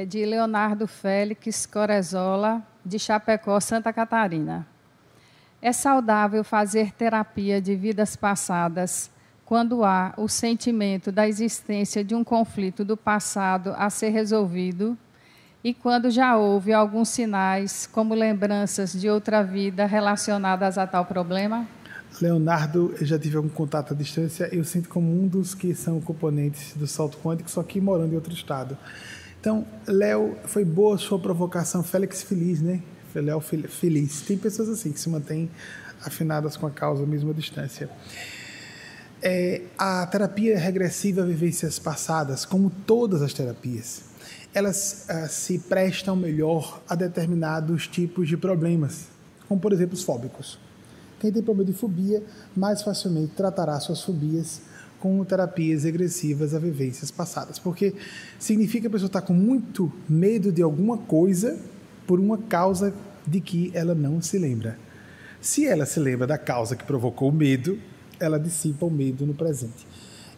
de Leonardo Félix Corezola, de Chapecó, Santa Catarina. É saudável fazer terapia de vidas passadas quando há o sentimento da existência de um conflito do passado a ser resolvido e quando já houve alguns sinais, como lembranças de outra vida relacionadas a tal problema? Leonardo, eu já tive algum contato à distância, eu sinto como um dos que são componentes do salto quântico, só que morando em outro estado. Então, Léo, foi boa a sua provocação, Félix feliz, né? Léo feliz. Tem pessoas assim que se mantêm afinadas com a causa mesmo à distância. A terapia regressiva a vivências passadas, como todas as terapias, elas se prestam melhor a determinados tipos de problemas, como por exemplo os fóbicos. Quem tem problema de fobia, mais facilmente tratará suas fobias com terapias regressivas a vivências passadas, porque significa que a pessoa está com muito medo de alguma coisa por uma causa de que ela não se lembra. Se ela se lembra da causa que provocou o medo, ela dissipa o medo no presente.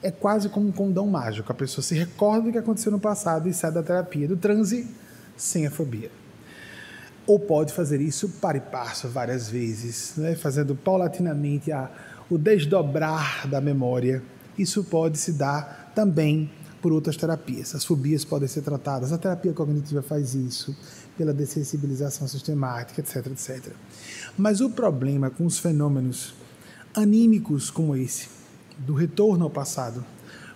É quase como um condão mágico, a pessoa se recorda do que aconteceu no passado e sai da terapia do transe sem a fobia. Ou pode fazer isso para e passo várias vezes, né? Fazendo paulatinamente o desdobrar da memória. Isso pode se dar também por outras terapias. As fobias podem ser tratadas, a terapia cognitiva faz isso, pela dessensibilização sistemática, etc, etc. Mas o problema com os fenômenos anímicos como esse, do retorno ao passado,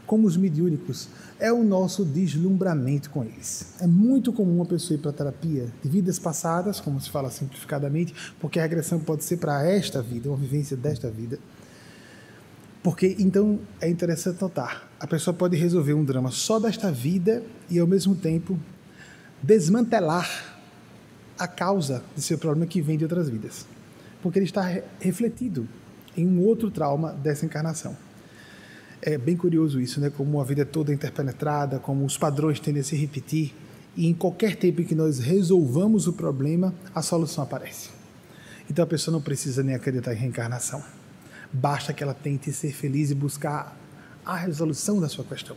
como os mediúnicos, é o nosso deslumbramento com eles. É muito comum uma pessoa ir para a terapia de vidas passadas, como se fala simplificadamente, porque a regressão pode ser para esta vida, uma vivência desta vida. Porque, então, é interessante notar, a pessoa pode resolver um drama só desta vida e, ao mesmo tempo, desmantelar a causa de seu problema que vem de outras vidas. Porque ele está refletido em um outro trauma dessa encarnação. É bem curioso isso, né? Como a vida toda é interpenetrada, como os padrões tendem a se repetir, e em qualquer tempo em que nós resolvamos o problema, a solução aparece. Então a pessoa não precisa nem acreditar em reencarnação. Basta que ela tente ser feliz e buscar a resolução da sua questão.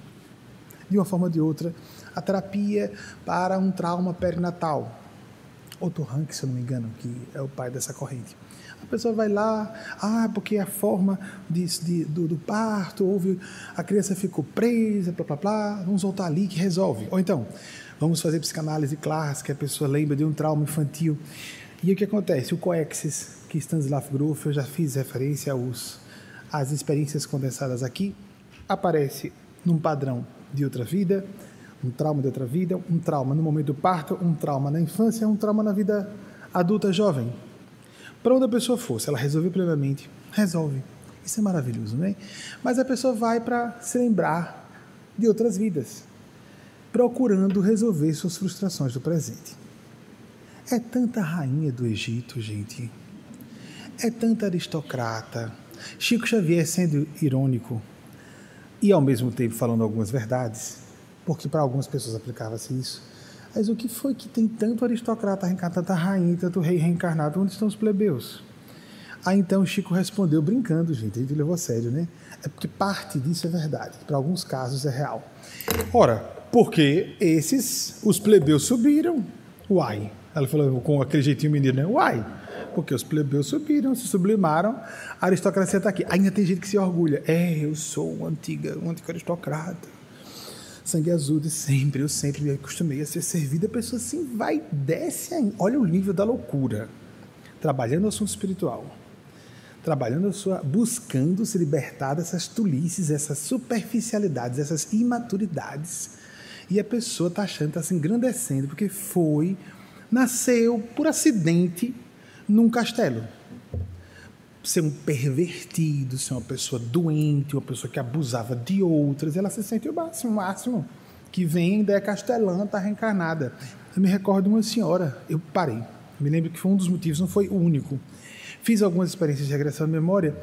De uma forma ou de outra, a terapia para um trauma perinatal. Otto Rank, se eu não me engano, que é o pai dessa corrente. A pessoa vai lá, porque a forma do parto, a criança ficou presa, blá, blá, blá, vamos voltar ali que resolve. Ou então, vamos fazer psicanálise clássica, a pessoa lembra de um trauma infantil. E o que acontece? O Coexis, que Stanislav Grof, eu já fiz referência às experiências condensadas aqui, aparece num padrão de outra vida, um trauma de outra vida, um trauma no momento do parto, um trauma na infância, um trauma na vida adulta jovem. Para onde a pessoa for, se ela resolver plenamente, resolve. Isso é maravilhoso, né? Mas a pessoa vai para se lembrar de outras vidas, procurando resolver suas frustrações do presente. É tanta rainha do Egito, gente. É tanta aristocrata. Chico Xavier sendo irônico e ao mesmo tempo falando algumas verdades, porque para algumas pessoas aplicava-se isso. Mas o que foi que tem tanto aristocrata reencarnado, tanta rainha, tanto rei reencarnado, onde estão os plebeus? Aí então Chico respondeu brincando, gente, a gente levou a sério, né? É porque parte disso é verdade, para alguns casos é real. Ora, porque os plebeus subiram, uai. Ela falou com aquele jeitinho menino, né? Uai, porque os plebeus subiram, se sublimaram, a aristocracia está aqui. Ainda tem gente que se orgulha. Eu sou um antigo aristocrata. Sangue azul de sempre, eu sempre me acostumei a ser servida. A pessoa assim vai, desce ainda. Olha o nível da loucura. Trabalhando o assunto espiritual. Buscando se libertar dessas tolices, essas superficialidades, essas imaturidades. E a pessoa está achando, está se engrandecendo, porque nasceu por acidente num castelo. Ser um pervertido, ser uma pessoa doente, uma pessoa que abusava de outras, ela se sente o máximo, que vem, ainda é castelã, está reencarnada. Eu me recordo de uma senhora, eu parei, me lembro que foi um dos motivos, não foi o único. Fiz algumas experiências de regressão de memória,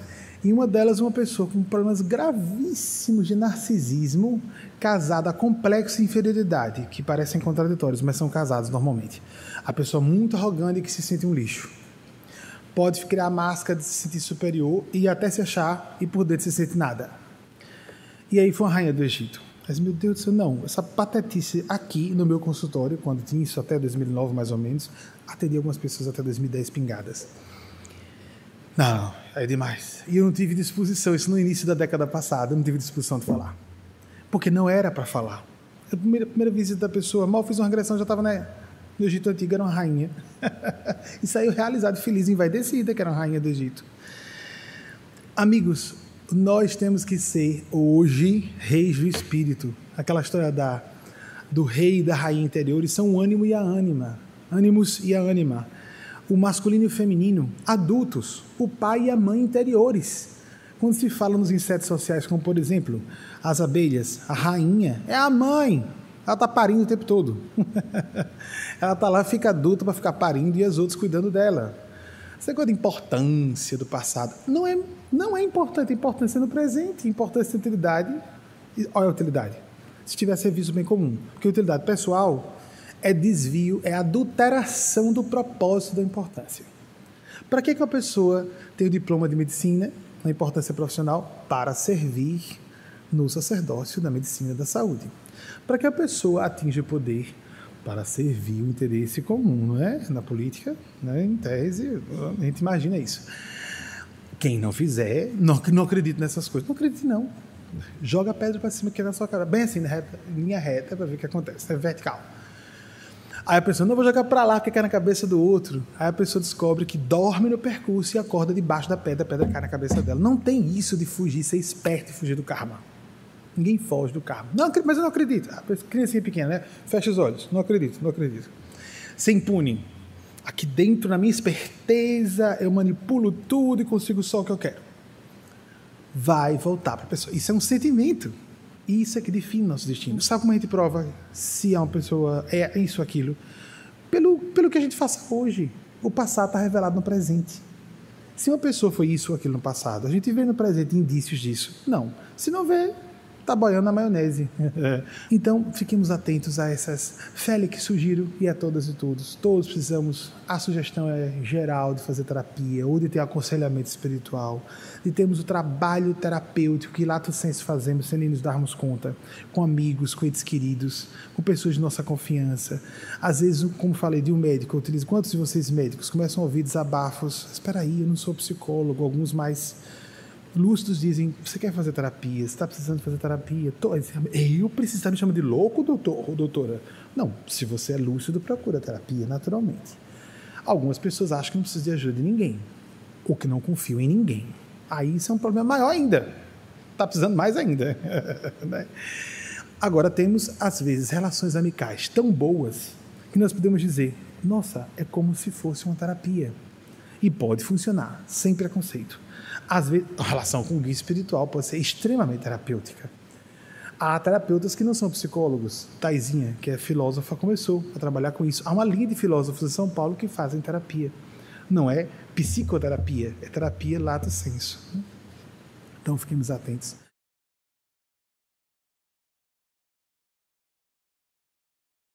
e uma delas uma pessoa com problemas gravíssimos de narcisismo, casada a complexo de inferioridade, que parecem contraditórios, mas são casados normalmente. A pessoa muito arrogante e que se sente um lixo. Pode criar máscara de se sentir superior e até se achar e por dentro se sente nada. E aí foi uma rainha do Egito. Mas, meu Deus do céu, não. Essa patetice aqui no meu consultório, quando tinha isso até 2009, mais ou menos, atendi algumas pessoas até 2010 pingadas. Não, é demais. E eu não tive disposição, isso no início da década passada, eu não tive disposição de falar. Porque não era para falar. A primeira visita da pessoa, mal fiz uma regressão, já estava no Egito Antigo, era uma rainha. E saiu realizado, feliz, envaidecida, que era uma rainha do Egito. Amigos, nós temos que ser, hoje, reis do espírito. Aquela história do rei e da rainha interiores são o ânimo e a ânima. Ânimos e a ânima. O masculino e o feminino, adultos. O pai e a mãe interiores. Quando se fala nos insetos sociais, como por exemplo, as abelhas, a rainha é a mãe. Ela está parindo o tempo todo. Ela está lá, fica adulta para ficar parindo e as outras cuidando dela. Essa coisa de importância do passado não é importante. Importância no presente, importância na utilidade. Olha a utilidade. Se tiver serviço bem comum. Porque a utilidade pessoal é desvio, é adulteração do propósito da importância. Para que uma pessoa tem o diploma de medicina, na importância profissional? Para servir no sacerdócio da medicina da saúde. Para que a pessoa atinja o poder? Para servir o interesse comum, não é? Na política, né? Em tese, a gente imagina isso. Quem não fizer, não acredita nessas coisas. Não acredite, não. Joga a pedra para cima que é na sua cara. Bem assim, linha reta, para ver o que acontece. É vertical. Aí a pessoa, não vou jogar para lá, porque cai na cabeça do outro. Aí a pessoa descobre que dorme no percurso e acorda debaixo da pedra, a pedra cai na cabeça dela. Não tem isso de fugir, ser esperto e fugir do karma. Ninguém foge do karma. Não, mas eu não acredito. A criancinha pequena, né? Fecha os olhos. Não acredito. Ser impune. Aqui dentro, na minha esperteza, eu manipulo tudo e consigo só o que eu quero. Vai voltar para a pessoa. Isso é um sentimento. Isso é que define nosso destino. Sabe como a gente prova se é uma pessoa é isso ou aquilo? Pelo que a gente faça hoje. O passado está revelado no presente. Se uma pessoa foi isso ou aquilo no passado, a gente vê no presente indícios disso? Não. Se não vê, está boiando na maionese. Então, fiquemos atentos a essas Félix, sugiro, e a todas e todos. Todos precisamos, a sugestão é geral de fazer terapia, ou de ter aconselhamento espiritual, de termos o trabalho terapêutico que lato senso fazemos, sem nem nos darmos conta, com amigos, com entes queridos, com pessoas de nossa confiança. Às vezes, como falei de um médico, eu utilizo, quantos de vocês médicos começam a ouvir desabafos? Espera aí, eu não sou psicólogo, alguns mais lúcidos dizem, você quer fazer terapia? Você está precisando fazer terapia? Eu preciso, tá me chamando de louco, doutor ou doutora? Não, se você é lúcido, procura terapia, naturalmente. Algumas pessoas acham que não precisa de ajuda de ninguém, ou que não confiam em ninguém. Aí isso é um problema maior ainda. Está precisando mais ainda. Né? Agora temos, às vezes, relações amicais tão boas que nós podemos dizer, nossa, é como se fosse uma terapia. E pode funcionar, sem preconceito. Às vezes, a relação com o guia espiritual pode ser extremamente terapêutica. Há terapeutas que não são psicólogos. Taizinha, que é filósofa, começou a trabalhar com isso. Há uma linha de filósofos de São Paulo que fazem terapia. Não é psicoterapia, é terapia lato sensu. Então, fiquemos atentos.